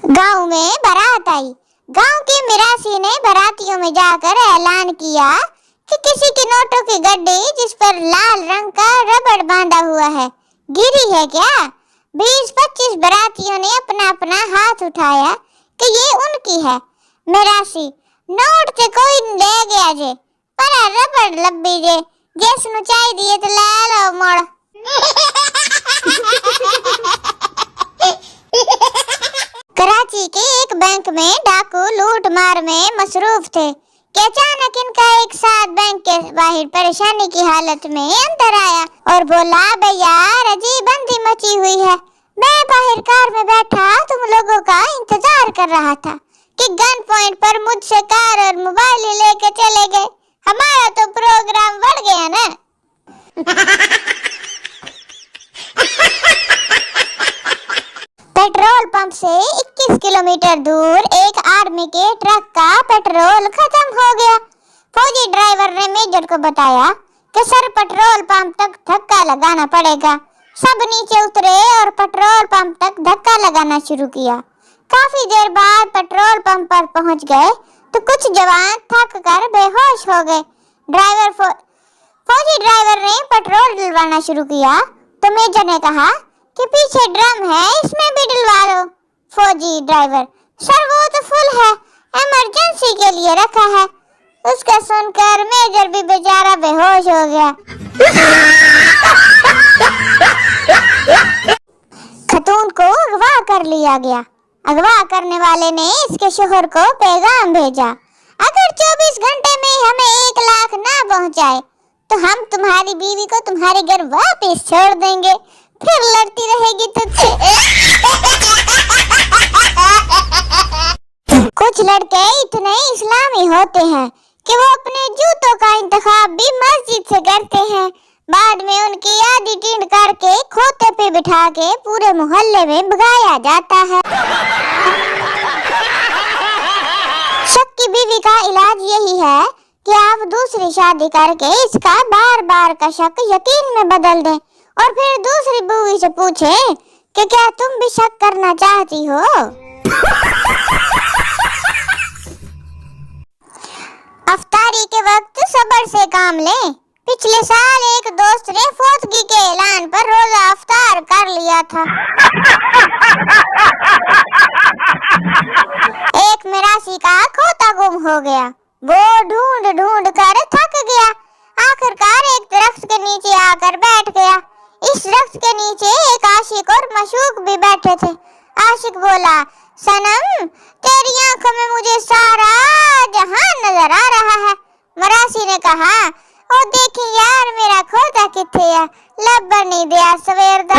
गांव में बारात आई। गांव के मिरासी ने बारातियों में जाकर ऐलान किया कि किसी की नोटों की गड्डी जिस पर लाल रंग का रबड़ बांधा हुआ है गिरी है क्या। 20-25 बारातियों ने अपना अपना हाथ उठाया कि ये उनकी है। मिरासी नोट ते कोई ले गया जे पर रबड़ लब्बी जे जिसनु चाहिए तो ले लो मोड़। कराची के एक बैंक में डाकू लूट मार में मसरूफ थे कि अचानक इनका एक साथ बैंक के बाहर परेशानी की हालत में अंदर आया और बोला, भैया अजीब बंदी मची हुई है। मैं बाहर कार में बैठा तुम लोगों का इंतजार कर रहा था कि गन पॉइंट पर मुझसे कार और मोबाइल लेके चले गए। हमारा तो प्रोग्राम बढ़ गया ना। पेट्रोल पंप से 21 किलोमीटर दूर एक आर्मी के ट्रक का पेट्रोल खत्म हो गया। फौजी ड्राइवर ने मेजर को बताया कि सर पेट्रोल पंप तक धक्का लगाना पड़ेगा। सब नीचे उतरे और पेट्रोल पंप तक धक्का लगाना शुरू किया। काफी देर बाद पेट्रोल पंप पर पहुंच गए तो कुछ जवान थक कर बेहोश हो गए। फौजी ड्राइवर ने पेट्रोल डलवाना शुरू किया तो मेजर ने कहा कि पीछे ड्रम है इसमें भी डलवा लो। फौजी ड्राइवर, सर वो तो फुल है, इमरजेंसी के लिए रखा है। उसका सुनकर मेजर भी बेचारा बेहोश हो गया। खतून को अगवा कर लिया गया। अगवा करने वाले ने इसके शोहर को पैगाम भेजा, अगर 24 घंटे में हमें 1 लाख ना पहुंचाए तो हम तुम्हारी बीवी को तुम्हारे घर वापस छोड़ देंगे, फिर लड़ती रहेगी तुझसे। कुछ लड़के इतने इस्लामी होते हैं कि वो अपने जूतों का इंतखाब भी मस्जिद से करते हैं। बाद में उनकी आधी टींड करके खोते पे बिठा के पूरे मोहल्ले में भगाया जाता है। शक की बीवी का इलाज यही है कि आप दूसरी शादी करके इसका बार बार का शक यकीन में बदल दें और फिर दूसरी बीवी से पूछें कि क्या तुम भी शक करना चाहती हो। अफ्तारी के वक्त सब्र से काम लें। पिछले साल एक दोस्त ने फौतगी के ऐलान पर रोजा अफ्तार कर लिया था। एक मिरासी का खोता गुम हो गया। वो ढूंढ ढूंढ कर थक गया। आखिरकार एक दरख्त के नीचे आकर बैठ गया। इस दरख्त के नीचे एक आशिक और मशूक भी बैठे थे। आशिक बोला, सनम तेरी आंखों में मुझे सारा जहान नजर आ रहा है। मरासी ने कहा, ओ देखी यार मेरा खोता किथे है, लब्बर नहीं दिया सवेर दा।